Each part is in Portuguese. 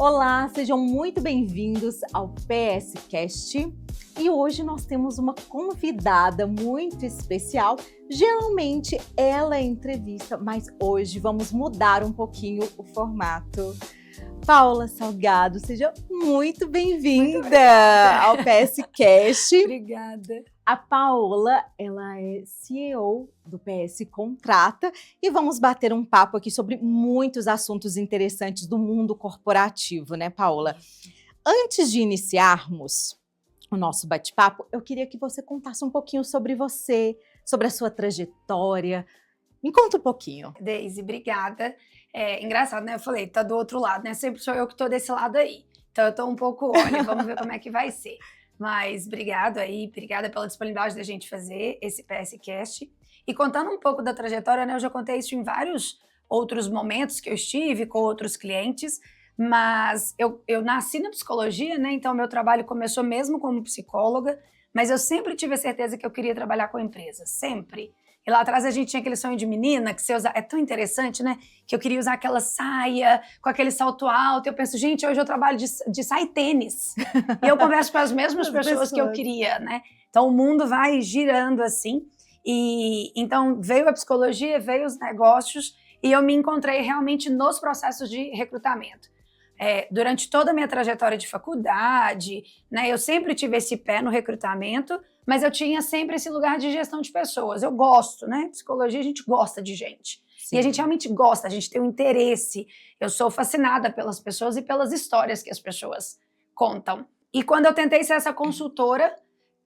Olá, sejam muito bem-vindos ao PS Cast. E hoje nós temos uma convidada muito especial. Geralmente ela é entrevista, mas hoje vamos mudar um pouquinho o formato. Paula Salgado, seja muito bem-vinda ao PS Cast. Obrigada. A Paula, ela é CEO do PS Contrata e vamos bater um papo aqui sobre muitos assuntos interessantes do mundo corporativo, né, Paula? Antes de iniciarmos o nosso bate-papo, eu queria que você contasse um pouquinho sobre você, sobre a sua trajetória. Me conta um pouquinho. Deise, obrigada. Engraçado, né? Eu falei, tá do outro lado, né? Sempre sou eu que tô desse lado aí. Então eu tô um pouco, olha, vamos ver como é que vai ser. Mas obrigada pela disponibilidade da gente fazer esse PScast. E contando um pouco da trajetória, né? Eu já contei isso em vários outros momentos que eu estive com outros clientes, mas eu nasci na psicologia, né? Então meu trabalho começou mesmo como psicóloga, mas eu sempre tive a certeza que eu queria trabalhar com empresas, sempre. E lá atrás a gente tinha aquele sonho de menina que você usa. É tão interessante, né? Que eu queria usar aquela saia com aquele salto alto. Eu penso, gente, hoje eu trabalho de saia e tênis. E eu converso com as mesmas pessoas que eu queria, né? Então o mundo vai girando assim. E então veio a psicologia, veio os negócios e eu me encontrei realmente nos processos de recrutamento. Durante toda a minha trajetória de faculdade, né, eu sempre tive esse pé no recrutamento, mas eu tinha sempre esse lugar de gestão de pessoas. Eu gosto, né? Psicologia, a gente gosta de gente. Sim. E a gente realmente gosta, a gente tem um interesse. Eu sou fascinada pelas pessoas e pelas histórias que as pessoas contam. E quando eu tentei ser essa consultora,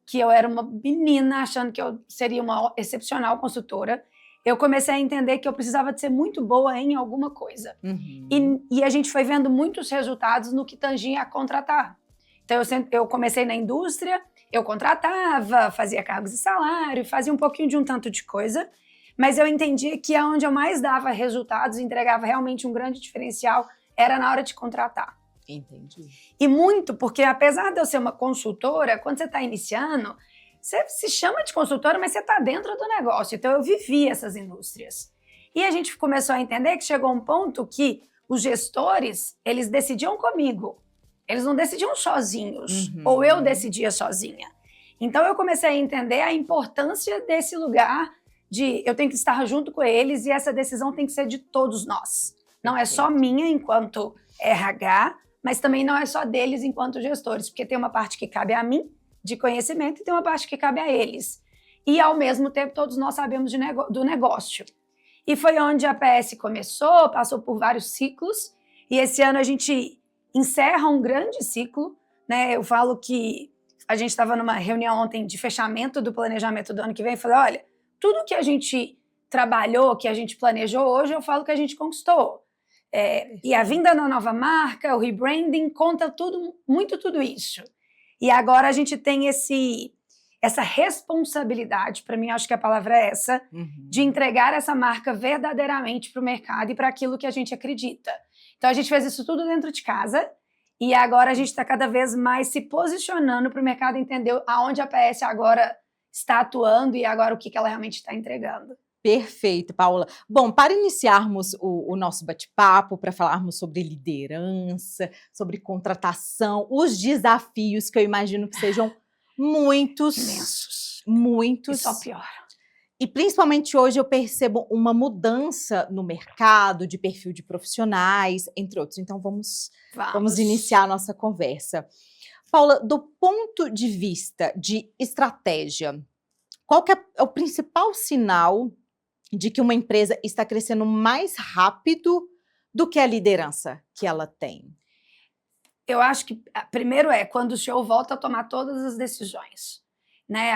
que eu era uma menina achando que eu seria uma excepcional consultora, eu comecei a entender que eu precisava de ser muito boa em alguma coisa. Uhum. E a gente foi vendo muitos resultados no que tangia a contratar. Então, eu comecei na indústria, eu contratava, fazia cargos e salário, fazia um pouquinho de um tanto de coisa, mas eu entendi que aonde eu mais dava resultados, entregava realmente um grande diferencial, era na hora de contratar. Entendi. E muito, porque apesar de eu ser uma consultora, quando você está iniciando, você se chama de consultora, mas você está dentro do negócio. Então, eu vivi essas indústrias. E a gente começou a entender que chegou um ponto que os gestores, eles decidiam comigo. Eles não decidiam sozinhos, ou eu decidia sozinha. Então, eu comecei a entender a importância desse lugar de eu tenho que estar junto com eles e essa decisão tem que ser de todos nós. Não é só minha enquanto RH, mas também não é só deles enquanto gestores, porque tem uma parte que cabe a mim, de conhecimento, e tem uma parte que cabe a eles. E, ao mesmo tempo, todos nós sabemos do negócio. E foi onde a PS começou, passou por vários ciclos, e esse ano a gente encerra um grande ciclo, né? Eu falo que a gente estava numa reunião ontem de fechamento do planejamento do ano que vem, e falei, olha, tudo que a gente trabalhou, que a gente planejou hoje, eu falo que a gente conquistou. E a vinda da nova marca, o rebranding, conta tudo isso. E agora a gente tem essa responsabilidade, para mim acho que a palavra é essa, de entregar essa marca verdadeiramente para o mercado e para aquilo que a gente acredita. Então a gente fez isso tudo dentro de casa e agora a gente está cada vez mais se posicionando para o mercado entender aonde a PS agora está atuando e agora o que ela realmente está entregando. Perfeito, Paula. Bom, para iniciarmos o nosso bate-papo, para falarmos sobre liderança, sobre contratação, os desafios que eu imagino que sejam muitos. Imensos. Muitos. E só pior. E principalmente hoje eu percebo uma mudança no mercado, de perfil de profissionais, entre outros. Então vamos iniciar a nossa conversa. Paula, do ponto de vista de estratégia, qual que é o principal sinal de que uma empresa está crescendo mais rápido do que a liderança que ela tem? Eu acho que primeiro quando o CEO volta a tomar todas as decisões. Né?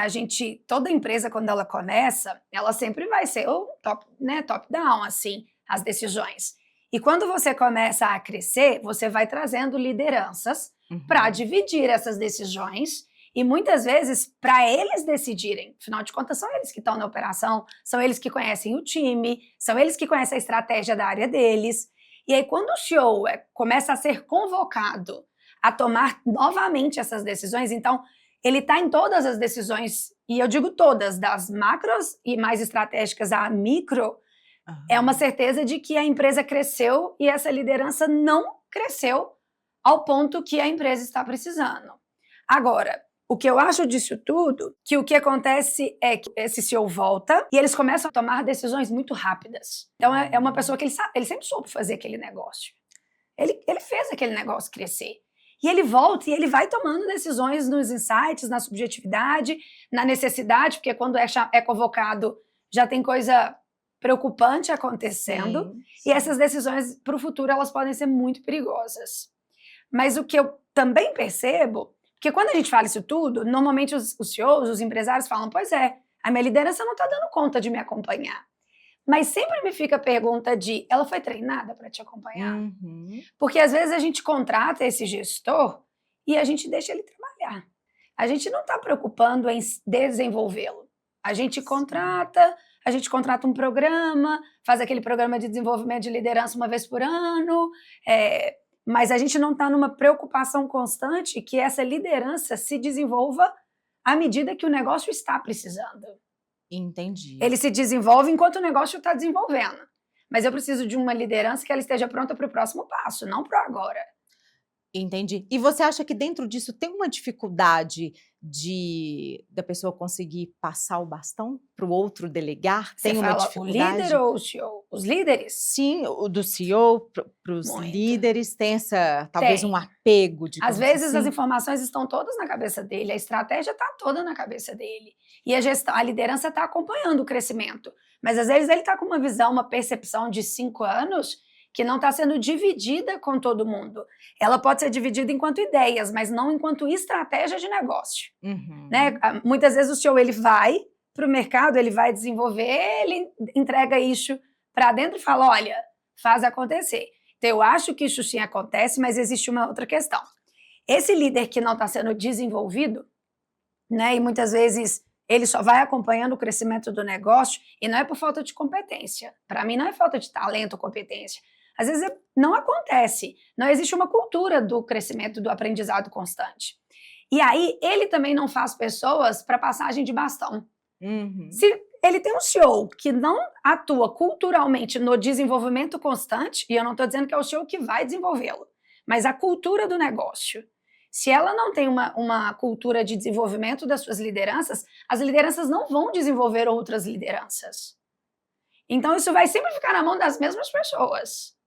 Toda empresa, quando ela começa, ela sempre vai ser o top-down, assim, as decisões. E quando você começa a crescer, você vai trazendo lideranças para dividir essas decisões e muitas vezes para eles decidirem. Afinal de contas, são eles que estão na operação, são eles que conhecem o time, são eles que conhecem a estratégia da área deles. E aí, quando o CEO começa a ser convocado a tomar novamente essas decisões, então ele está em todas as decisões, e eu digo todas, das macros e mais estratégicas à micro, é uma certeza de que a empresa cresceu e essa liderança não cresceu ao ponto que a empresa está precisando. Agora, o que eu acho disso tudo, que o que acontece é que esse CEO volta e eles começam a tomar decisões muito rápidas. Então, é uma pessoa que ele sempre soube fazer aquele negócio. Ele fez aquele negócio crescer. E ele volta e ele vai tomando decisões nos insights, na subjetividade, na necessidade, porque quando é convocado já tem coisa preocupante acontecendo. Sim. E essas decisões para o futuro elas podem ser muito perigosas. Mas o que eu também percebo, porque quando a gente fala isso tudo, normalmente os CEOs, os empresários falam, pois é, a minha liderança não está dando conta de me acompanhar. Mas sempre me fica a pergunta de, ela foi treinada para te acompanhar? Uhum. Porque às vezes a gente contrata esse gestor e a gente deixa ele trabalhar. A gente não está preocupando em desenvolvê-lo. A gente contrata um programa, faz aquele programa de desenvolvimento de liderança uma vez por ano, mas a gente não está numa preocupação constante que essa liderança se desenvolva à medida que o negócio está precisando. Entendi. Ele se desenvolve enquanto o negócio está desenvolvendo. Mas eu preciso de uma liderança que ela esteja pronta para o próximo passo, não para agora. Entendi. E você acha que dentro disso tem uma dificuldade da pessoa conseguir passar o bastão para o outro delegar? Você Tem uma fala dificuldade? o líder ou o CEO? Os líderes? Sim, o do CEO para os Muito. líderes tem talvez Tem. um apego, digamos Às vezes assim? as informações estão todas na cabeça dele, a estratégia está toda na cabeça dele. E a liderança está acompanhando o crescimento. Mas às vezes ele está com uma visão, uma percepção de 5 anos que não está sendo dividida com todo mundo. Ela pode ser dividida enquanto ideias, mas não enquanto estratégia de negócio. Uhum. Né? Muitas vezes o CEO ele vai para o mercado, ele vai desenvolver, ele entrega isso para dentro e fala, olha, faz acontecer. Então eu acho que isso sim acontece, mas existe uma outra questão. Esse líder que não está sendo desenvolvido, né, e muitas vezes ele só vai acompanhando o crescimento do negócio, e não é por falta de competência. Para mim não é falta de talento ou competência. Às vezes não acontece, não existe uma cultura do crescimento, do aprendizado constante. E aí ele também não faz pessoas para passagem de bastão. Uhum. Se ele tem um CEO que não atua culturalmente no desenvolvimento constante, e eu não estou dizendo que é o CEO que vai desenvolvê-lo, mas a cultura do negócio. Se ela não tem uma cultura de desenvolvimento das suas lideranças, as lideranças não vão desenvolver outras lideranças. Então isso vai sempre ficar na mão das mesmas pessoas.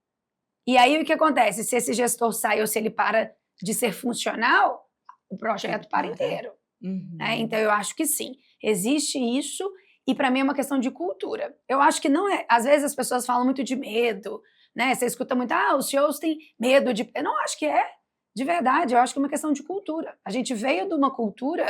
E aí o que acontece? Se esse gestor sai ou se ele para de ser funcional, o projeto para inteiro. Uhum. Né? Então eu acho que sim, existe isso e para mim é uma questão de cultura. Eu acho que não é, às vezes as pessoas falam muito de medo, né? Você escuta muito, os CEOs têm medo de... Eu não acho que é, de verdade, eu acho que é uma questão de cultura. A gente veio de uma cultura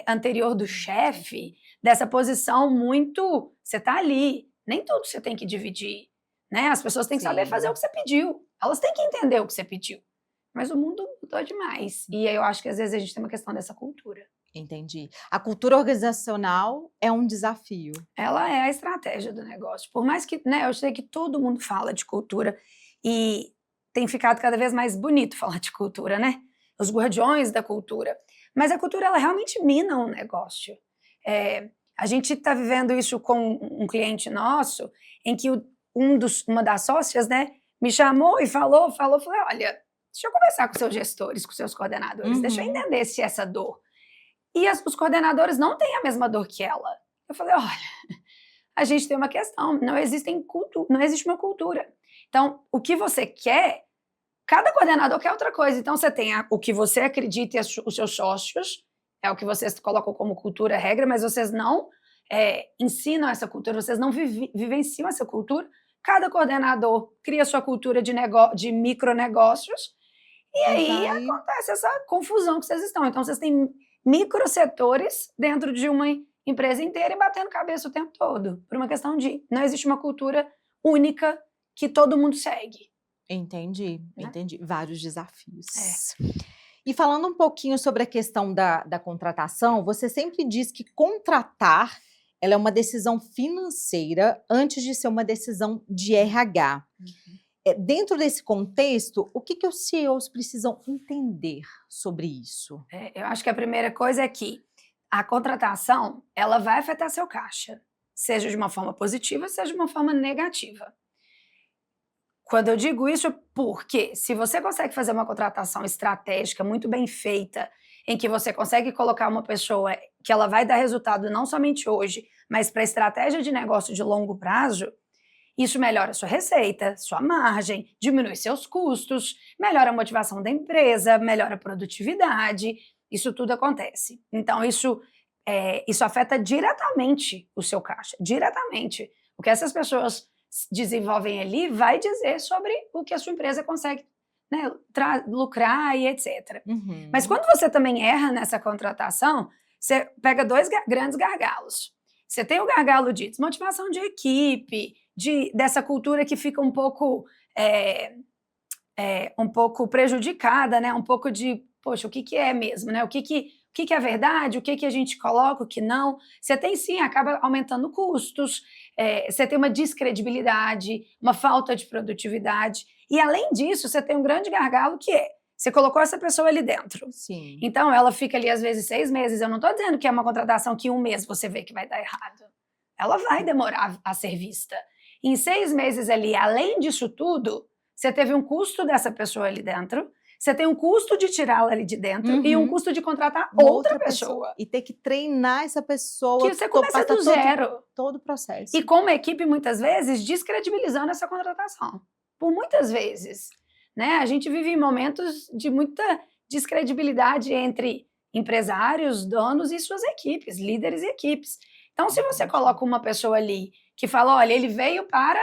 anterior do chefe, dessa posição muito, você tá ali, nem tudo você tem que dividir, né? As pessoas têm que saber fazer o que você pediu, elas têm que entender o que você pediu. Mas o mundo mudou demais. E aí eu acho que às vezes a gente tem uma questão dessa cultura. Entendi. A cultura organizacional é um desafio. Ela é a estratégia do negócio. Por mais que, né, eu sei que todo mundo fala de cultura e tem ficado cada vez mais bonito falar de cultura, né? Os guardiões da cultura. Mas a cultura, ela realmente mina o negócio. A gente está vivendo isso com um cliente nosso, em que uma das sócias, né, me chamou e falei, olha, deixa eu conversar com seus gestores, com seus coordenadores, deixa eu entender se essa dor. E os coordenadores não têm a mesma dor que ela. Eu falei, olha, a gente tem uma questão, não existe uma cultura. Então, o que você quer, cada coordenador quer outra coisa. Então, você tem o que você acredita e os seus sócios, é o que vocês colocam como cultura, regra, mas vocês não ensinam essa cultura, vocês não vivenciam essa cultura. Cada coordenador cria sua cultura de micronegócios e aí acontece essa confusão que vocês estão. Então, vocês têm microsetores dentro de uma empresa inteira e batendo cabeça o tempo todo, por uma questão de não existe uma cultura única que todo mundo segue. Entendi, né? Entendi. Vários desafios. É. E falando um pouquinho sobre a questão da contratação, você sempre diz que contratar ela é uma decisão financeira antes de ser uma decisão de RH. Uhum. Dentro desse contexto, o que os CEOs precisam entender sobre isso? Eu acho que a primeira coisa é que a contratação ela vai afetar seu caixa, seja de uma forma positiva, seja de uma forma negativa. Quando eu digo isso, porque se você consegue fazer uma contratação estratégica muito bem feita, em que você consegue colocar uma pessoa que ela vai dar resultado não somente hoje, mas para a estratégia de negócio de longo prazo, isso melhora sua receita, sua margem, diminui seus custos, melhora a motivação da empresa, melhora a produtividade, isso tudo acontece. Então, isso afeta diretamente o seu caixa, diretamente. O que essas pessoas desenvolvem ali vai dizer sobre o que a sua empresa consegue, né, lucrar e etc. Mas quando você também erra nessa contratação, você pega dois grandes gargalos. Você tem o gargalo de desmotivação de equipe, dessa cultura que fica um pouco prejudicada, né? Um pouco de, poxa, o que é mesmo, né? O que é verdade, o que a gente coloca, o que não. Você tem sim, acaba aumentando custos, você tem uma descredibilidade, uma falta de produtividade. E além disso, você tem um grande gargalo que você colocou essa pessoa ali dentro. Sim. Então, ela fica ali, às vezes, 6 meses. Eu não estou dizendo que é uma contratação que em 1 mês você vê que vai dar errado. Ela vai demorar a ser vista. Em 6 meses ali, além disso tudo, você teve um custo dessa pessoa ali dentro, você tem um custo de tirá-la ali de dentro e um custo de contratar outra pessoa. E ter que treinar essa pessoa. Que você começa do zero. Todo o processo. E como equipe, muitas vezes, descredibilizando essa contratação. Por muitas vezes. Né? A gente vive em momentos de muita descredibilidade entre empresários, donos e suas equipes, líderes e equipes. Então, se você coloca uma pessoa ali que fala, olha, ele veio para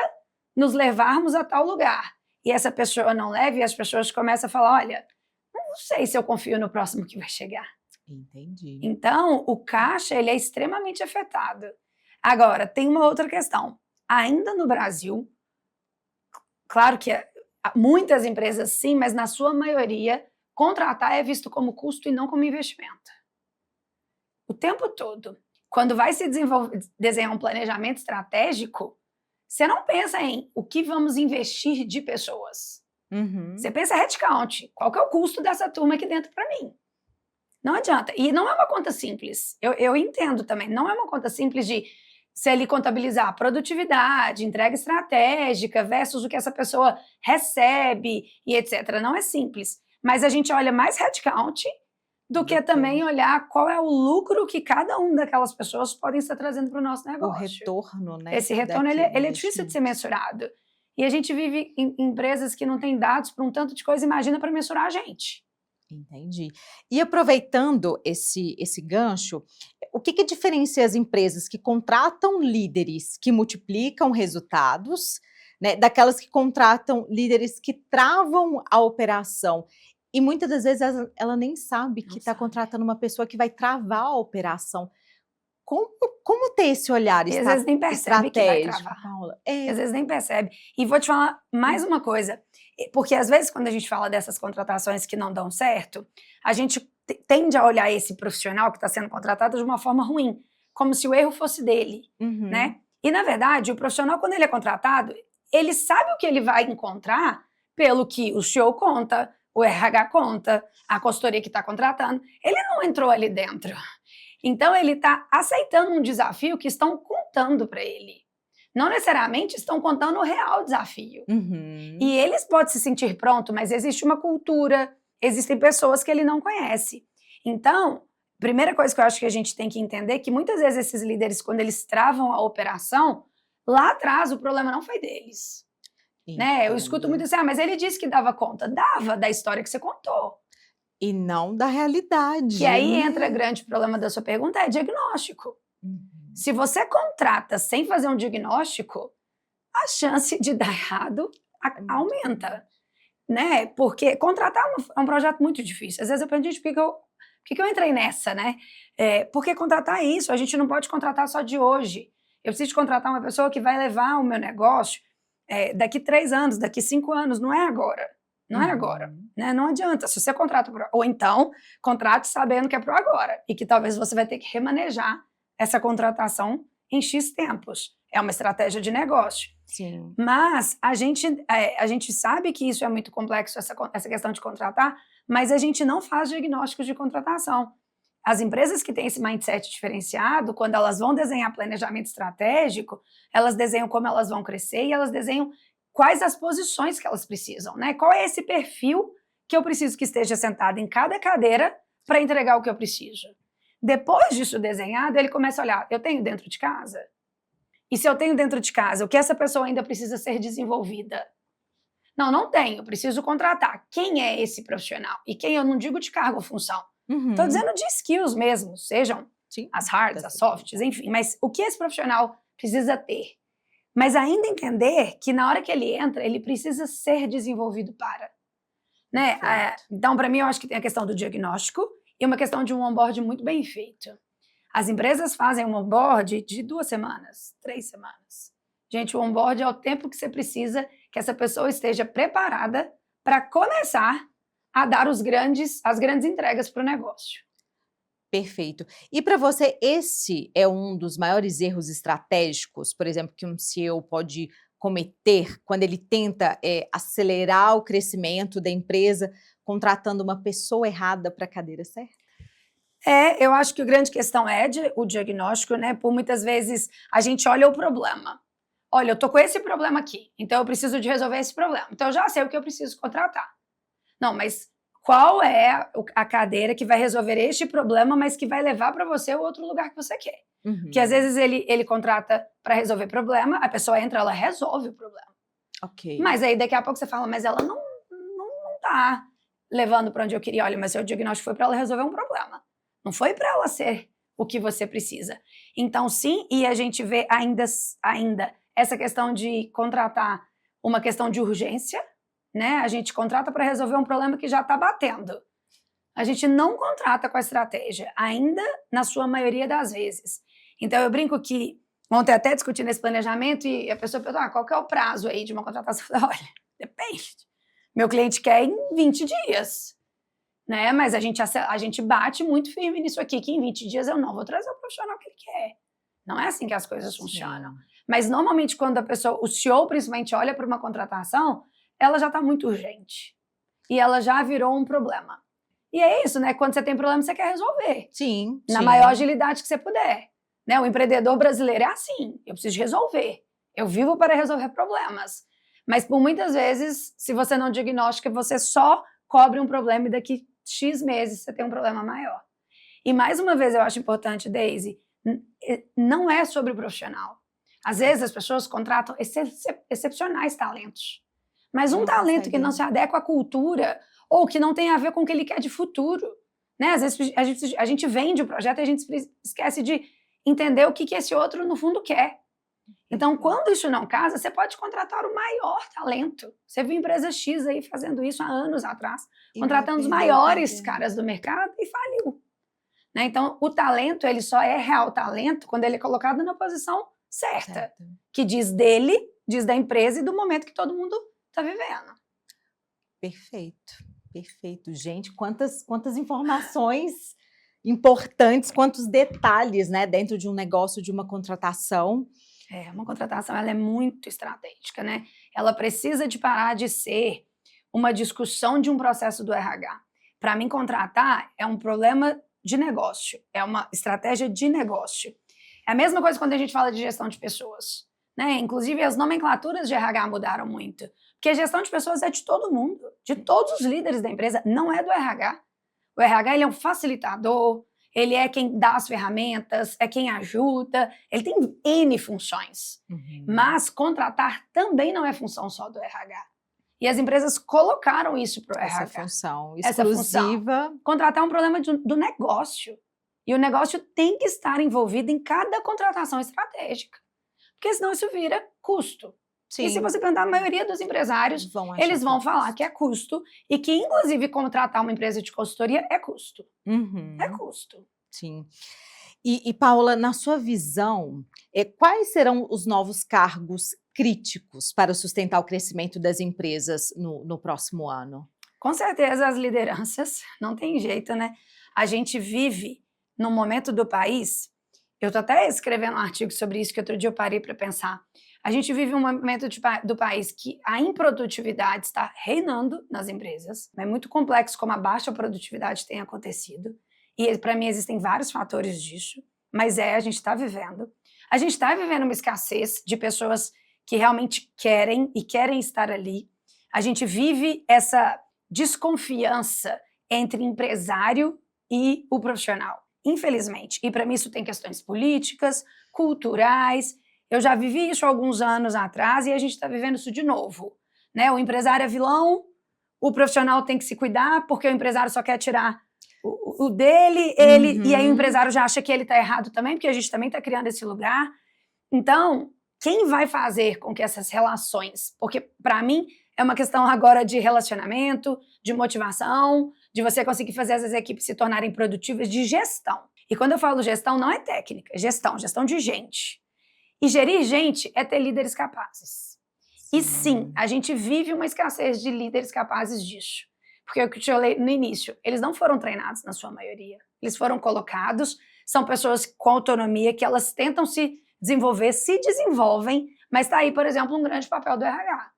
nos levarmos a tal lugar, e essa pessoa não leva, e as pessoas começam a falar, olha, não sei se eu confio no próximo que vai chegar. Entendi. Então, o caixa, ele é extremamente afetado. Agora, tem uma outra questão. Ainda no Brasil, claro que muitas empresas sim, mas na sua maioria, contratar é visto como custo e não como investimento. O tempo todo. Quando vai se desenhar um planejamento estratégico, você não pensa em o que vamos investir de pessoas. Você pensa headcount. Qual que é o custo dessa turma aqui dentro para mim? Não adianta. E não é uma conta simples. Eu entendo também. Não é uma conta simples de se ele contabilizar produtividade, entrega estratégica versus o que essa pessoa recebe e etc. Não é simples. Mas a gente olha mais headcount do que também olhar qual é o lucro que cada uma daquelas pessoas podem estar trazendo para o nosso negócio. O retorno, né? Esse retorno ele é difícil de ser mensurado. E a gente vive em empresas que não têm dados para um tanto de coisa, imagina para mensurar a gente. Entendi. E aproveitando esse gancho, o que diferencia as empresas que contratam líderes que multiplicam resultados, né, daquelas que contratam líderes que travam a operação? E muitas das vezes ela nem sabe que está contratando uma pessoa que vai travar a operação. Como ter esse olhar estratégico? Às vezes nem percebe que vai travar. Paula? Às vezes nem percebe. E vou te falar mais uma coisa, porque às vezes quando a gente fala dessas contratações que não dão certo, a gente tende a olhar esse profissional que está sendo contratado de uma forma ruim, como se o erro fosse dele, né? E na verdade, o profissional, quando ele é contratado, ele sabe o que ele vai encontrar pelo que o CEO conta, o RH conta, a consultoria que está contratando. Ele não entrou ali dentro. Então, ele está aceitando um desafio que estão contando para ele. Não necessariamente estão contando o real desafio. E eles podem se sentir pronto, mas existe uma cultura, existem pessoas que ele não conhece. Então, primeira coisa que eu acho que a gente tem que entender é que muitas vezes esses líderes, quando eles travam a operação, lá atrás o problema não foi deles. Né? Eu escuto muito assim, mas ele disse que dava conta. Dava da história que você contou. E não da realidade. E aí entra o grande problema da sua pergunta, é diagnóstico. Se você contrata sem fazer um diagnóstico, a chance de dar errado aumenta. Né? Porque contratar é um projeto muito difícil. Às vezes eu pergunto, gente, por que eu entrei nessa, né? Porque contratar é isso, a gente não pode contratar só de hoje. Eu preciso de contratar uma pessoa que vai levar o meu negócio daqui 3 anos, daqui 5 anos, não é agora. Não é agora, né? Não adianta. Se você contrata ou então, contrate sabendo que é pro agora e que talvez você vai ter que remanejar essa contratação em X tempos. É uma estratégia de negócio. Sim. Mas a gente sabe que isso é muito complexo, essa questão de contratar, mas a gente não faz diagnósticos de contratação. As empresas que têm esse mindset diferenciado, quando elas vão desenhar planejamento estratégico, elas desenham como elas vão crescer e elas desenham quais as posições que elas precisam, né? Qual é esse perfil que eu preciso que esteja sentado em cada cadeira para entregar o que eu preciso. Depois disso desenhado, ele começa a olhar, eu tenho dentro de casa? E se eu tenho dentro de casa, o que essa pessoa ainda precisa ser desenvolvida? Não, não tenho, preciso contratar. Quem é esse profissional? E quem eu não digo de cargo ou função. Estou dizendo de skills mesmo, sejam as hards, as softs, enfim. Mas o que esse profissional precisa ter? Mas ainda entender que na hora que ele entra, ele precisa ser desenvolvido para. Né? Então, para mim, eu acho que tem a questão do diagnóstico e uma questão de um onboard muito bem feito. As empresas fazem um onboard de 2 semanas, 3 semanas. Gente, o onboard é o tempo que você precisa que essa pessoa esteja preparada para começar a dar as grandes entregas para o negócio. Perfeito. E para você, esse é um dos maiores erros estratégicos, por exemplo, que um CEO pode cometer quando ele tenta acelerar o crescimento da empresa, contratando uma pessoa errada para a cadeira certa? Eu acho que a grande questão é o diagnóstico, né? Por muitas vezes a gente olha o problema. Olha, eu tô com esse problema aqui, então eu preciso de resolver esse problema. Então eu já sei o que eu preciso contratar. Não, mas qual é a cadeira que vai resolver este problema, mas que vai levar para você o outro lugar que você quer? Porque às vezes ele contrata para resolver problema, a pessoa entra, ela resolve o problema. Ok. Mas aí daqui a pouco você fala, mas ela não tá levando para onde eu queria. Olha, mas seu diagnóstico foi para ela resolver um problema. Não foi para ela ser o que você precisa. Então, sim, e a gente vê ainda essa questão de contratar uma questão de urgência, né? A gente contrata para resolver um problema que já está batendo. A gente não contrata com a estratégia, ainda na sua maioria das vezes. Então, eu brinco que ontem até discutindo esse planejamento e a pessoa perguntou, qual que é o prazo aí de uma contratação? Eu falei, olha, depende. Meu cliente quer em 20 dias. Né? Mas a gente bate muito firme nisso aqui, que em 20 dias eu não vou trazer o profissional que ele quer. Não é assim que as coisas funcionam. Mas normalmente quando o CEO principalmente olha para uma contratação, ela já está muito urgente. E ela já virou um problema. E é isso, né? Quando você tem problema, você quer resolver. Sim. Na maior agilidade que você puder. Né? O empreendedor brasileiro é assim. Eu preciso resolver. Eu vivo para resolver problemas. Mas por muitas vezes, se você não diagnostica, você só cobre um problema e daqui X meses você tem um problema maior. E mais uma vez eu acho importante, Daisy, não é sobre o profissional. Às vezes as pessoas contratam excepcionais talentos. Mas um talento que não se adequa à cultura ou que não tem a ver com o que ele quer de futuro. Né? Às vezes a gente vende o projeto e a gente esquece de entender o que esse outro no fundo quer. Então, quando isso não casa, você pode contratar o maior talento. Você viu empresa X aí fazendo isso há anos atrás, contratando os maiores caras do mercado e faliu. Né? Então, o talento, ele só é real talento quando ele é colocado na posição certa. Que diz dele, diz da empresa e do momento que todo mundo está vivendo. Perfeito, perfeito. Gente, quantas informações importantes, quantos detalhes, né, dentro de um negócio, de uma contratação. Uma contratação ela é muito estratégica, né? Ela precisa de parar de ser uma discussão de um processo do RH. Para mim, contratar é um problema de negócio, é uma estratégia de negócio. É a mesma coisa quando a gente fala de gestão de pessoas, né? Inclusive, as nomenclaturas de RH mudaram muito, porque a gestão de pessoas é de todo mundo, de todos os líderes da empresa, não é do RH. O RH ele é um facilitador, ele é quem dá as ferramentas, é quem ajuda, ele tem N funções. Mas contratar também não é função só do RH. E as empresas colocaram isso para o RH. Essa função exclusiva. Contratar é um problema do negócio. E o negócio tem que estar envolvido em cada contratação estratégica. Porque senão isso vira custo. Sim. E se você perguntar a maioria dos empresários, eles vão falar que é custo e que, inclusive, contratar uma empresa de consultoria é custo. É custo. Sim. E Paula, na sua visão, quais serão os novos cargos críticos para sustentar o crescimento das empresas no próximo ano? Com certeza as lideranças, não tem jeito, né? A gente vive num momento do país, eu estou até escrevendo um artigo sobre isso que outro dia eu parei para pensar. A gente vive um momento do país que a improdutividade está reinando nas empresas. É muito complexo como a baixa produtividade tem acontecido. E para mim existem vários fatores disso, mas a gente está vivendo. A gente está vivendo uma escassez de pessoas que realmente querem estar ali. A gente vive essa desconfiança entre empresário e o profissional, infelizmente. E para mim isso tem questões políticas, culturais. Eu já vivi isso há alguns anos atrás e a gente está vivendo isso de novo, né? O empresário é vilão, o profissional tem que se cuidar porque o empresário só quer tirar o dele, e aí o empresário já acha que ele está errado também, porque a gente também está criando esse lugar. Então, quem vai fazer com que essas relações, porque para mim é uma questão agora de relacionamento, de motivação, de você conseguir fazer essas equipes se tornarem produtivas, de gestão. E quando eu falo gestão, não é técnica, é gestão de gente. E gerir gente é ter líderes capazes. E sim, a gente vive uma escassez de líderes capazes disso. Porque o que eu te falei no início, eles não foram treinados na sua maioria. Eles foram colocados, são pessoas com autonomia que elas tentam se desenvolver, se desenvolvem, mas está aí, por exemplo, um grande papel do RH.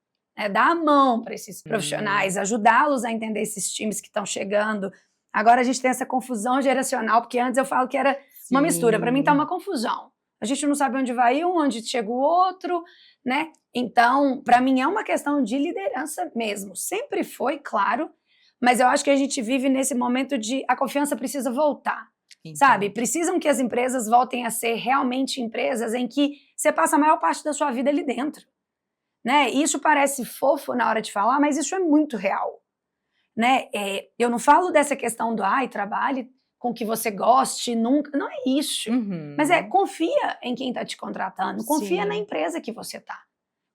Dar a mão para esses profissionais, ajudá-los a entender esses times que estão chegando. Agora a gente tem essa confusão geracional, porque antes eu falo que era uma mistura. Para mim está uma confusão. A gente não sabe onde vai um, onde chega o outro, né? Então, para mim é uma questão de liderança mesmo. Sempre foi, claro, mas eu acho que a gente vive nesse momento de a confiança precisa voltar. Sabe? Precisam que as empresas voltem a ser realmente empresas em que você passa a maior parte da sua vida ali dentro. Né? Isso parece fofo na hora de falar, mas isso é muito real. Né? Eu não falo dessa questão do trabalhe com que você goste, nunca. Não é isso. Mas confia em quem está te contratando, confia na empresa que você está.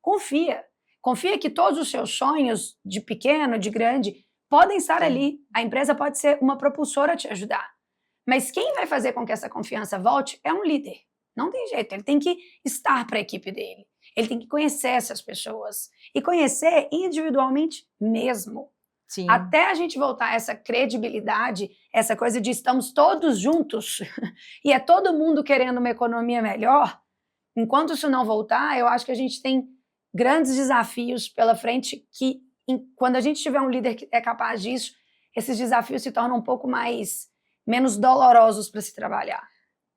Confia. Confia que todos os seus sonhos, de pequeno, de grande, podem estar ali. A empresa pode ser uma propulsora a te ajudar. Mas quem vai fazer com que essa confiança volte é um líder. Não tem jeito, ele tem que estar para a equipe dele. Ele tem que conhecer essas pessoas. E conhecer individualmente mesmo. Sim. Até a gente voltar a essa credibilidade, essa coisa de estamos todos juntos e é todo mundo querendo uma economia melhor. Enquanto isso não voltar, eu acho que a gente tem grandes desafios pela frente que, quando a gente tiver um líder que é capaz disso, esses desafios se tornam um pouco menos dolorosos para se trabalhar.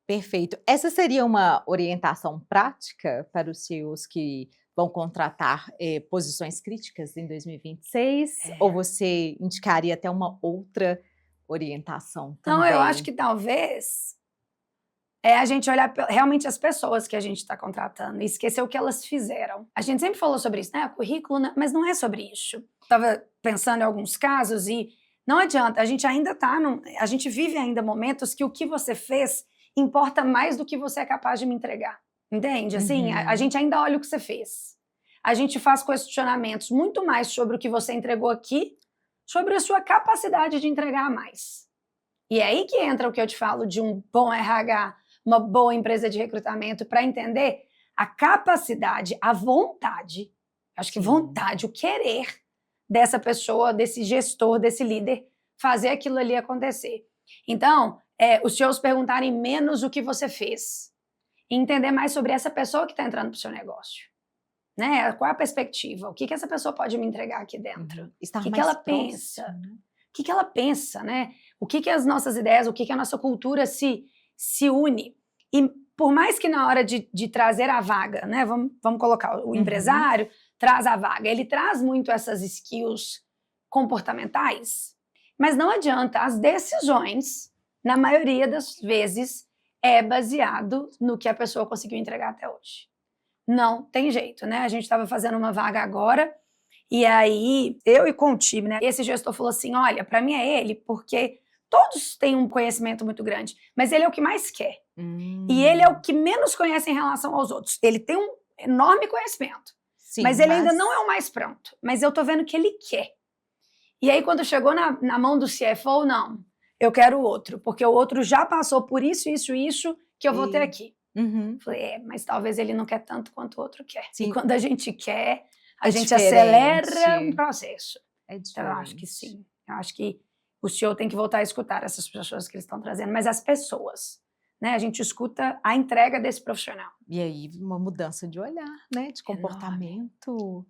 Perfeito. Essa seria uma orientação prática para os CEOs que vão contratar posições críticas em 2026? Ou você indicaria até uma outra orientação também? Não, eu acho que talvez a gente olhar realmente as pessoas que a gente está contratando e esquecer o que elas fizeram. A gente sempre falou sobre isso, né? Currículo, mas não é sobre isso. Estava pensando em alguns casos e não adianta, a gente ainda a gente vive ainda momentos que o que você fez importa mais do que você é capaz de me entregar. Entende? Assim, a gente ainda olha o que você fez. A gente faz questionamentos muito mais sobre o que você entregou aqui, sobre a sua capacidade de entregar mais. E é aí que entra o que eu te falo de um bom RH, uma boa empresa de recrutamento, para entender a capacidade, a vontade, acho que vontade, o querer dessa pessoa, desse gestor, desse líder, fazer aquilo ali acontecer. Então, os CEOs perguntarem menos o que você fez e entender mais sobre essa pessoa que está entrando para o seu negócio. Né? Qual é a perspectiva? O que essa pessoa pode me entregar aqui dentro? O que ela pensa? O que ela pensa, né? O que as nossas ideias, o que a nossa cultura se une? E por mais que na hora de trazer a vaga, né? Vamos colocar o empresário, traz a vaga, ele traz muito essas skills comportamentais, mas não adianta, as decisões, na maioria das vezes, é baseado no que a pessoa conseguiu entregar até hoje. Não tem jeito, né? A gente estava fazendo uma vaga agora, e aí, eu e com o time, né? Esse gestor falou assim, olha, para mim é ele, porque todos têm um conhecimento muito grande, mas ele é o que mais quer. E ele é o que menos conhece em relação aos outros. Ele tem um enorme conhecimento, mas ele ainda não é o mais pronto. Mas eu tô vendo que ele quer. E aí, quando chegou na mão do CFO, não, eu quero o outro, porque o outro já passou por isso, que eu vou ter aqui. Falei, mas talvez ele não quer tanto quanto o outro quer. Sim. E quando a gente quer, a gente acelera o processo. Então, eu acho que sim. Eu acho que o CEO tem que voltar a escutar essas pessoas que eles estão trazendo, mas as pessoas, né? A gente escuta a entrega desse profissional. E aí, uma mudança de olhar, né? De comportamento.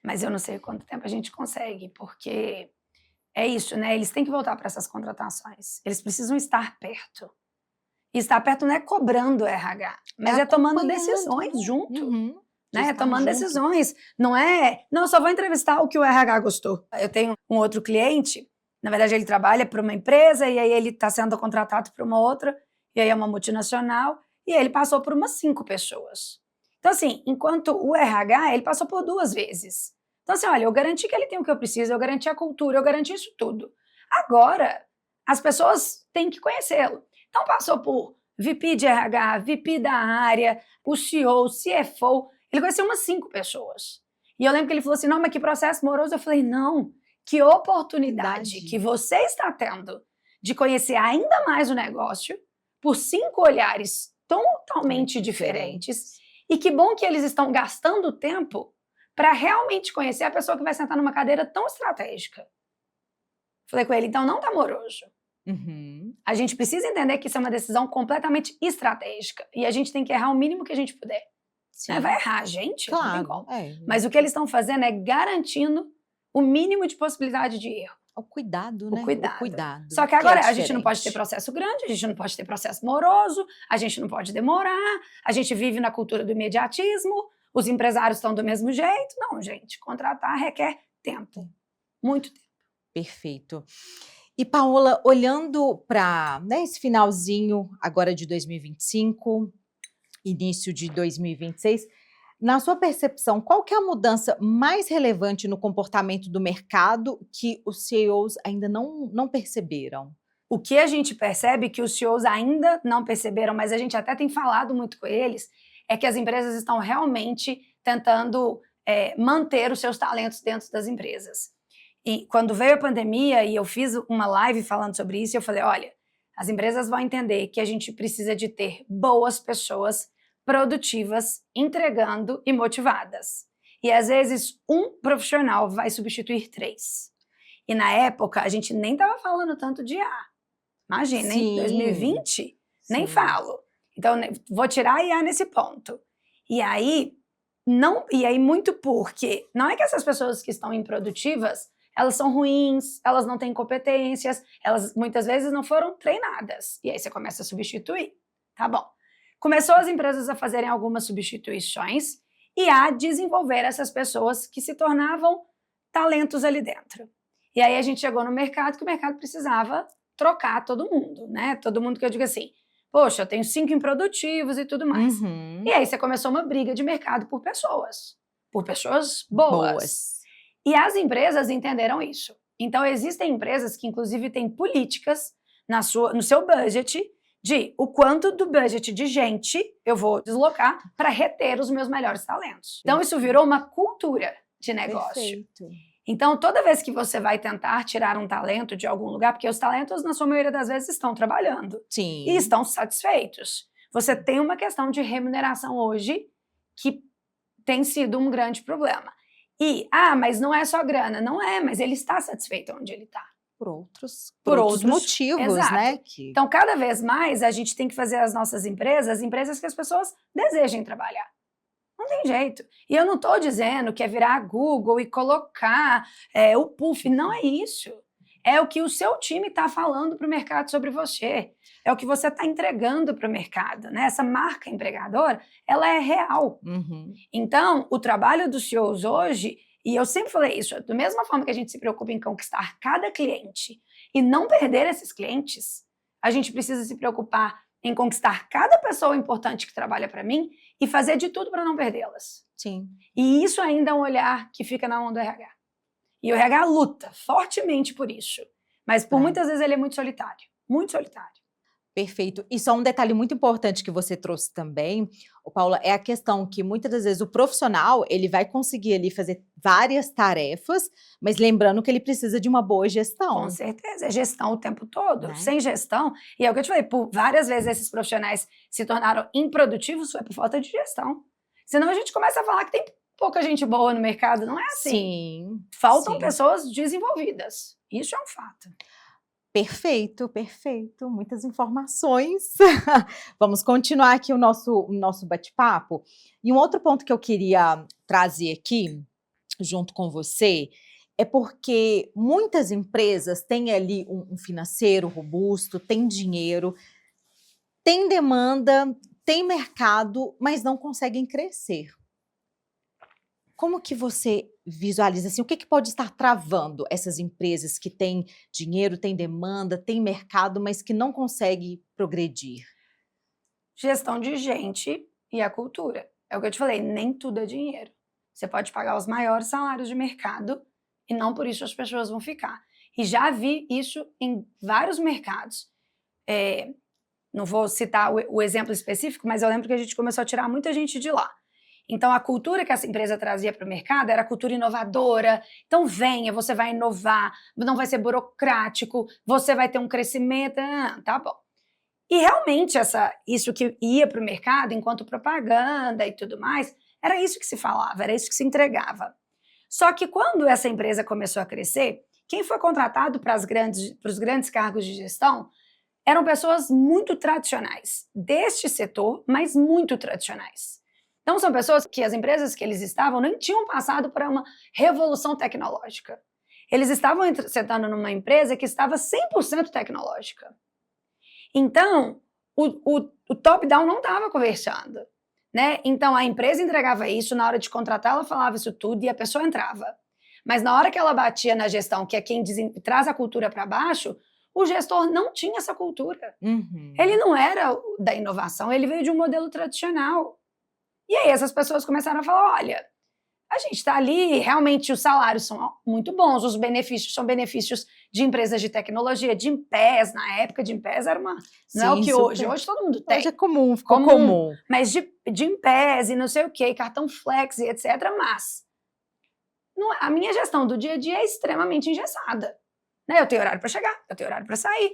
Mas eu não sei quanto tempo a gente consegue, porque é isso, né? Eles têm que voltar para essas contratações. Eles precisam estar perto. E estar perto não é cobrando o RH, mas é tomando decisões junto. né? Tomando decisões. Não, eu só vou entrevistar o que o RH gostou. Eu tenho um outro cliente, na verdade ele trabalha para uma empresa e aí ele está sendo contratado para uma outra, e aí é uma multinacional, e aí ele passou por umas 5 pessoas. Então assim, enquanto o RH, ele passou por 2 vezes. Então assim, olha, eu garanti que ele tem o que eu preciso, eu garanti a cultura, eu garanti isso tudo. Agora, as pessoas têm que conhecê-lo. Então passou por VP de RH, VP da área, o CEO, o CFO, ele conheceu umas 5 pessoas. E eu lembro que ele falou assim, não, mas que processo moroso. Eu falei, não, que oportunidade que você está tendo de conhecer ainda mais o negócio por 5 olhares totalmente diferentes. E que bom que eles estão gastando tempo para realmente conhecer a pessoa que vai sentar numa cadeira tão estratégica. Falei com ele, então não tá moroso. A gente precisa entender que isso é uma decisão completamente estratégica. E a gente tem que errar o mínimo que a gente puder. Vai errar a gente? Claro, não tem como. Mas o que eles estão fazendo é garantindo o mínimo de possibilidade de erro. O cuidado, né? O cuidado. Só que agora a gente não pode ter processo grande, a gente não pode ter processo moroso, a gente não pode demorar, a gente vive na cultura do imediatismo, os empresários estão do mesmo jeito. Não, gente, contratar requer tempo. Muito tempo. Perfeito. E, Paola, olhando para esse finalzinho agora de 2025, início de 2026, na sua percepção, qual que é a mudança mais relevante no comportamento do mercado que os CEOs ainda não perceberam? O que a gente percebe que os CEOs ainda não perceberam, mas a gente até tem falado muito com eles, é que as empresas estão realmente tentando manter os seus talentos dentro das empresas. E quando veio a pandemia e eu fiz uma live falando sobre isso, eu falei, olha, as empresas vão entender que a gente precisa de ter boas pessoas produtivas, entregando e motivadas. E às vezes um profissional vai substituir 3. E na época a gente nem estava falando tanto de IA. Imagina, em 2020, nem falo. Então vou tirar IA nesse ponto. E aí muito porque não é que essas pessoas que estão improdutivas elas são ruins, elas não têm competências, elas muitas vezes não foram treinadas. E aí você começa a substituir. Tá bom. Começou as empresas a fazerem algumas substituições e a desenvolver essas pessoas que se tornavam talentos ali dentro. E aí a gente chegou no mercado que o mercado precisava trocar todo mundo, né? Todo mundo que eu digo assim, poxa, eu tenho 5 improdutivos e tudo mais. E aí você começou uma briga de mercado por pessoas boas. E as empresas entenderam isso. Então, existem empresas que, inclusive, têm políticas no seu budget de o quanto do budget de gente eu vou deslocar para reter os meus melhores talentos. Então, isso virou uma cultura de negócio. Perfeito. Então, toda vez que você vai tentar tirar um talento de algum lugar, porque os talentos, na sua maioria das vezes, estão trabalhando. Sim. E estão satisfeitos. Você tem uma questão de remuneração hoje que tem sido um grande problema. Mas não é só grana. Não é, mas ele está satisfeito onde ele está. Por outros motivos, exato. Né? Então, cada vez mais, a gente tem que fazer as nossas empresas que as pessoas desejem trabalhar. Não tem jeito. E eu não estou dizendo que é virar a Google e colocar o puff. Não é isso. É o que o seu time está falando para o mercado sobre você. É o que você está entregando para o mercado. Né? Essa marca empregadora, ela é real. Então, o trabalho dos CEOs hoje, e eu sempre falei isso, da mesma forma que a gente se preocupa em conquistar cada cliente e não perder esses clientes, a gente precisa se preocupar em conquistar cada pessoa importante que trabalha para mim e fazer de tudo para não perdê-las. Sim. E isso ainda é um olhar que fica na mão do RH. E o RH luta fortemente por isso. Mas por muitas vezes ele é muito solitário. Muito solitário. Perfeito. E só um detalhe muito importante que você trouxe também, Paula, é a questão que muitas das vezes o profissional, ele vai conseguir ali fazer várias tarefas, mas lembrando que ele precisa de uma boa gestão. Com certeza, é gestão o tempo todo. Né? Sem gestão, e é o que eu te falei, por várias vezes esses profissionais se tornaram improdutivos, foi por falta de gestão. Senão a gente começa a falar que tem pouca gente boa no mercado, não é assim. Sim. Faltam pessoas desenvolvidas. Isso é um fato. Perfeito, perfeito. Muitas informações. Vamos continuar aqui o nosso bate-papo. E um outro ponto que eu queria trazer aqui, junto com você, é porque muitas empresas têm ali um financeiro robusto, têm dinheiro, têm demanda, têm mercado, mas não conseguem crescer. Como que você visualiza, assim, o que pode estar travando essas empresas que têm dinheiro, têm demanda, têm mercado, mas que não conseguem progredir? Gestão de gente e a cultura. É o que eu te falei, nem tudo é dinheiro. Você pode pagar os maiores salários de mercado e não por isso as pessoas vão ficar. E já vi isso em vários mercados. Não vou citar o exemplo específico, mas eu lembro que a gente começou a tirar muita gente de lá. Então, a cultura que essa empresa trazia para o mercado era a cultura inovadora. Então, venha, você vai inovar, não vai ser burocrático, você vai ter um crescimento. Tá bom. E realmente, isso que ia para o mercado, enquanto propaganda e tudo mais, era isso que se falava, era isso que se entregava. Só que quando essa empresa começou a crescer, quem foi contratado para os grandes cargos de gestão eram pessoas muito tradicionais, deste setor, mas muito tradicionais. Então, são pessoas que as empresas que eles estavam nem tinham passado por uma revolução tecnológica. Eles estavam sentando numa empresa que estava 100% tecnológica. Então, o top-down não estava conversando, né? Então, a empresa entregava isso, na hora de contratar ela falava isso tudo e a pessoa entrava. Mas na hora que ela batia na gestão, que é quem traz a cultura para baixo, o gestor não tinha essa cultura. Ele não era da inovação, ele veio de um modelo tradicional. E aí essas pessoas começaram a falar, olha, a gente está ali, realmente os salários são muito bons, os benefícios são benefícios de empresas de tecnologia, de Gympass, na época de Gympass era uma... Não é o que hoje todo mundo tem. Hoje é comum, ficou comum. Mas de Gympass e não sei o quê, cartão flex e etc, mas a minha gestão do dia a dia é extremamente engessada. Né? Eu tenho horário para chegar, eu tenho horário para sair,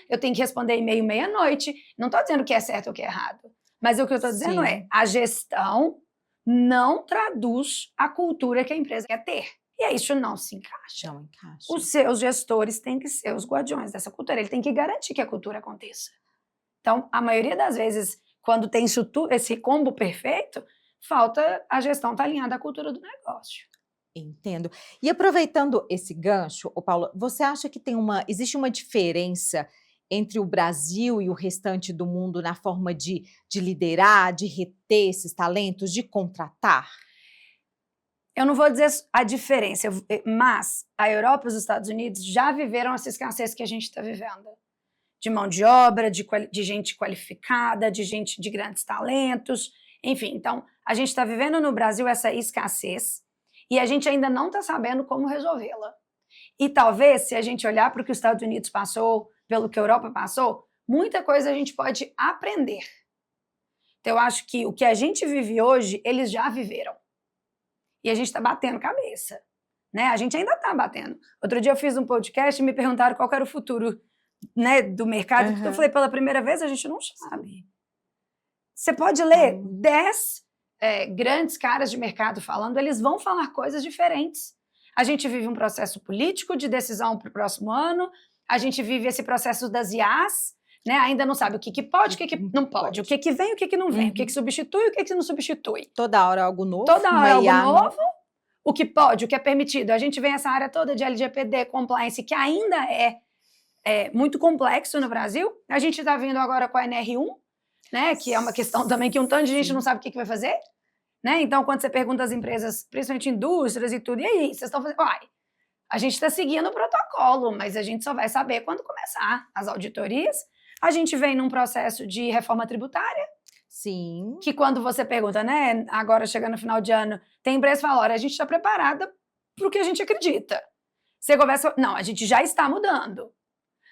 eu tenho que responder e-mail meia-noite. Não estou dizendo que é certo ou que é errado, mas o que eu estou dizendo é, a gestão não traduz a cultura que a empresa quer ter. E aí isso não se encaixa. Não encaixa. Os seus gestores têm que ser os guardiões dessa cultura, ele tem que garantir que a cultura aconteça. Então, a maioria das vezes, quando tem esse combo perfeito, falta a gestão estar alinhada à cultura do negócio. Entendo. E aproveitando esse gancho, Paula, você acha que existe uma diferença entre o Brasil e o restante do mundo na forma de liderar, de reter esses talentos, de contratar? Eu não vou dizer a diferença, mas a Europa e os Estados Unidos já viveram essa escassez que a gente está vivendo. De mão de obra, de gente qualificada, de gente de grandes talentos, enfim. Então, a gente está vivendo no Brasil essa escassez e a gente ainda não está sabendo como resolvê-la. E talvez, se a gente olhar para o que os Estados Unidos passou, pelo que a Europa passou, muita coisa a gente pode aprender. Então, eu acho que o que a gente vive hoje, eles já viveram. E a gente está batendo cabeça. Né? A gente ainda está batendo. Outro dia eu fiz um podcast e me perguntaram qual era o futuro, né, do mercado. Então, eu falei, pela primeira vez, a gente não sabe. Você pode ler 10 grandes caras de mercado falando, eles vão falar coisas diferentes. A gente vive um processo político de decisão para o próximo ano, a gente vive esse processo das IAs, né? Ainda não sabe o que pode, o que não pode, o que vem, o que não vem, o que substitui, o que não substitui. Toda hora algo novo. Toda hora algo novo, o que pode, o que é permitido. A gente vê essa área toda de LGPD, compliance, que ainda é muito complexo no Brasil. A gente está vindo agora com a NR1, né? Que é uma questão também que um tanto de gente não sabe o que vai fazer. Né? Então, quando você pergunta às empresas, principalmente indústrias e tudo, e aí, vocês estão fazendo... a gente está seguindo o protocolo, mas a gente só vai saber quando começar as auditorias. A gente vem num processo de reforma tributária. Sim. Que quando você pergunta, né, agora chegando no final de ano, tem empresa que fala, olha, a gente está preparada para o que a gente acredita. Você conversa, não, a gente já está mudando.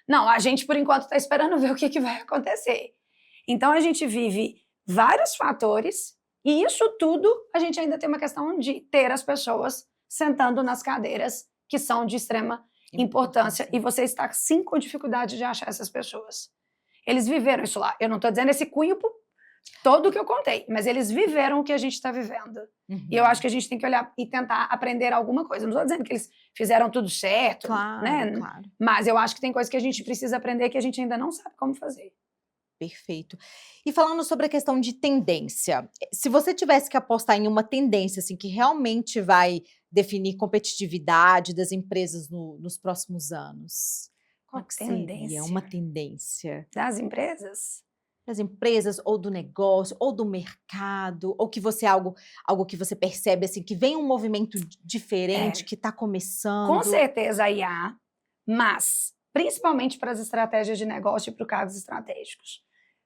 Não, a gente, por enquanto, está esperando ver o que vai acontecer. Então, a gente vive vários fatores e isso tudo, a gente ainda tem uma questão de ter as pessoas sentando nas cadeiras que são de extrema importância e você está, sim, com dificuldade de achar essas pessoas. Eles viveram isso lá. Eu não estou dizendo esse cunho todo que eu contei, mas eles viveram o que a gente está vivendo. E eu acho que a gente tem que olhar e tentar aprender alguma coisa. Não estou dizendo que eles fizeram tudo certo, né? Claro. Mas eu acho que tem coisas que a gente precisa aprender que a gente ainda não sabe como fazer. Perfeito. E falando sobre a questão de tendência, se você tivesse que apostar em uma tendência assim, que realmente vai definir competitividade das empresas nos próximos anos, qual que seria uma tendência? Das empresas? das empresas, ou do negócio, ou do mercado, ou que você algo que você percebe assim que vem um movimento diferente que está Com começando? certeza a IA, mas principalmente para as estratégias de negócio e para os cargos estratégicos.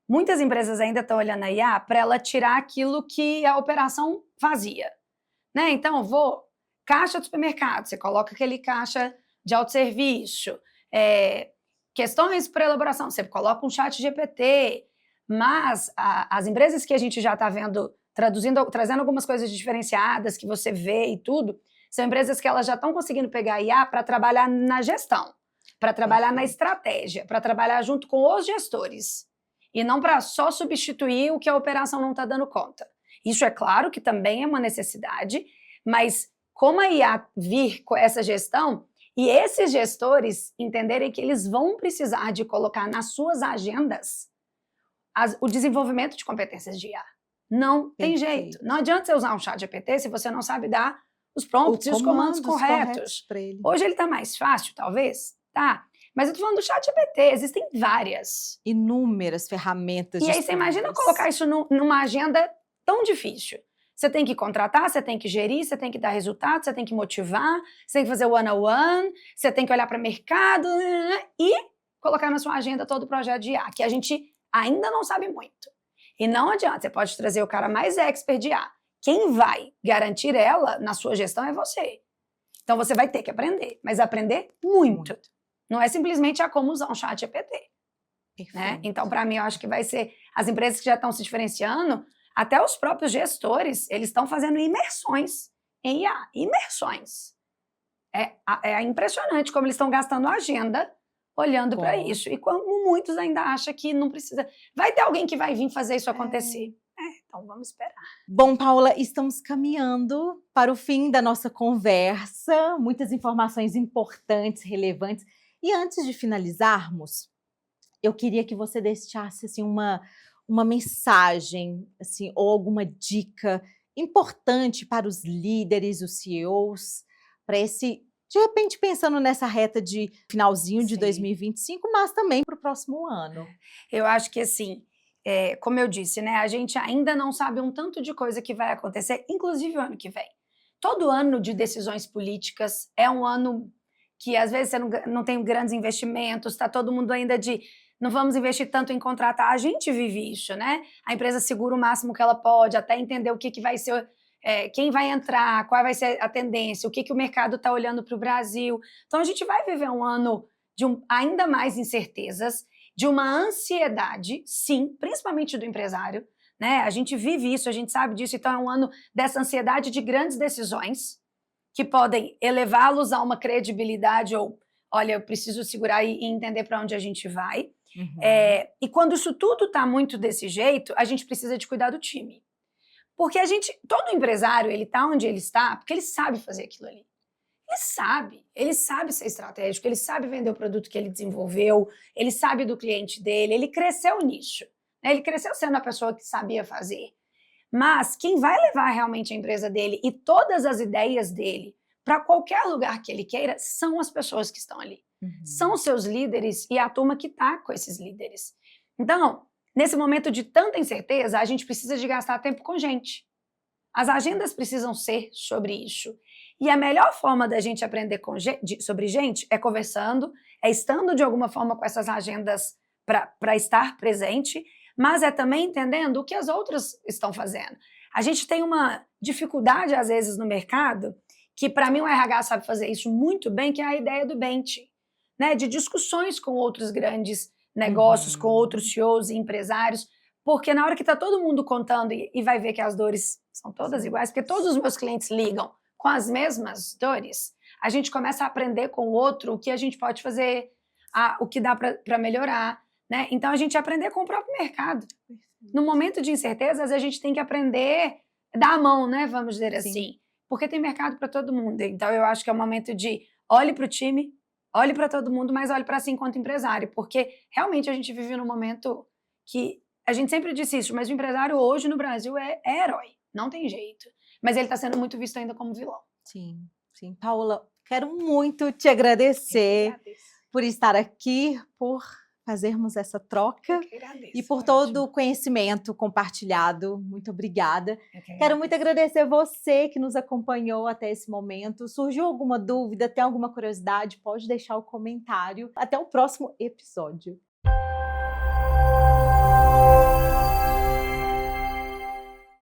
Muitas empresas ainda estão olhando a IA para ela tirar aquilo que a operação fazia. Né? Então, caixa do supermercado, você coloca aquele caixa de autosserviço, questões para elaboração, você coloca um chat GPT, mas as empresas que a gente já está vendo trazendo algumas coisas diferenciadas que você vê e tudo, são empresas que elas já estão conseguindo pegar a IA para trabalhar na gestão, para trabalhar na estratégia, para trabalhar junto com os gestores, e não para só substituir o que a operação não está dando conta. Isso é claro que também é uma necessidade, mas como a IA vir com essa gestão e esses gestores entenderem que eles vão precisar de colocar nas suas agendas o desenvolvimento de competências de IA. Não tem jeito. Não adianta você usar um chat GPT se você não sabe dar os prompts e os comandos corretos. Hoje ele está mais fácil, talvez, tá? Mas eu tô falando do chat GPT, existem várias. Inúmeras ferramentas. E aí você imagina colocar isso numa agenda tão difícil. Você tem que contratar, você tem que gerir, você tem que dar resultado, você tem que motivar, você tem que fazer one-on-one, você tem que olhar para o mercado e colocar na sua agenda todo o projeto de IA, que a gente ainda não sabe muito. E não adianta, você pode trazer o cara mais expert de IA. Quem vai garantir ela na sua gestão é você. Então você vai ter que aprender, mas aprender muito. Não é simplesmente como usar um chat GPT. Né? Então, para mim, eu acho que vai ser as empresas que já estão se diferenciando, até os próprios gestores, eles estão fazendo imersões em IA. Imersões. É impressionante como eles estão gastando agenda olhando para isso. E como muitos ainda acham que não precisa. Vai ter alguém que vai vir fazer isso acontecer. Então vamos esperar. Bom, Paula, estamos caminhando para o fim da nossa conversa. Muitas informações importantes, relevantes. E antes de finalizarmos, eu queria que você deixasse assim, uma mensagem assim, ou alguma dica importante para os líderes, os CEOs, para esse, de repente, pensando nessa reta de finalzinho de 2025, mas também para o próximo ano. Eu acho que assim, como eu disse, né, a gente ainda não sabe um tanto de coisa que vai acontecer, inclusive o ano que vem. Todo ano de decisões políticas é um ano que às vezes você não tem grandes investimentos, está todo mundo ainda não vamos investir tanto em contratar, a gente vive isso, né? A empresa segura o máximo que ela pode, até entender o que vai ser, quem vai entrar, qual vai ser a tendência, o que o mercado está olhando para o Brasil. Então a gente vai viver um ano de ainda mais incertezas, de uma ansiedade, sim, principalmente do empresário, né? A gente vive isso, a gente sabe disso, então é um ano dessa ansiedade de grandes decisões, que podem elevá-los a uma credibilidade ou, olha, eu preciso segurar e entender para onde a gente vai. Uhum. E quando isso tudo está muito desse jeito, a gente precisa de cuidar do time. Porque todo empresário, ele está onde ele está, porque ele sabe fazer aquilo ali. Ele sabe ser estratégico, ele sabe vender o produto que ele desenvolveu, ele sabe do cliente dele, ele cresceu nisso. Né? Ele cresceu sendo a pessoa que sabia fazer. Mas quem vai levar realmente a empresa dele e todas as ideias dele para qualquer lugar que ele queira são as pessoas que estão ali. Uhum. São os seus líderes e a turma que está com esses líderes. Então, nesse momento de tanta incerteza, a gente precisa de gastar tempo com gente. As agendas precisam ser sobre isso. E a melhor forma da gente aprender sobre gente é conversando, é estando de alguma forma com essas agendas para estar presente, mas é também entendendo o que as outras estão fazendo. A gente tem uma dificuldade, às vezes, no mercado, que para mim o RH sabe fazer isso muito bem, que é a ideia do bench, né? De discussões com outros grandes negócios, com outros CEOs e empresários, porque na hora que está todo mundo contando e vai ver que as dores são todas iguais, porque todos os meus clientes ligam com as mesmas dores, a gente começa a aprender com o outro o que a gente pode fazer, o que dá para melhorar. Né? Então, a gente aprender com o próprio mercado. No momento de incerteza, às vezes a gente tem que aprender, dar a mão, né? Vamos dizer assim. Porque tem mercado para todo mundo. Então, eu acho que é o momento de olhe para o time, olhe para todo mundo, mas olhe para si enquanto empresário. Porque realmente a gente vive num momento que a gente sempre disse isso, mas o empresário hoje no Brasil é herói. Não tem jeito. Mas ele está sendo muito visto ainda como vilão. Sim, sim. Paula, quero muito te agradecer por estar aqui, por fazermos essa troca Eu que agradeço, e por foi todo ótimo. o conhecimento compartilhado. Muito obrigada. Eu que Quero muito agradeço. agradecer você que nos acompanhou até esse momento. Surgiu alguma dúvida, tem alguma curiosidade? Pode deixar o comentário. Até o próximo episódio.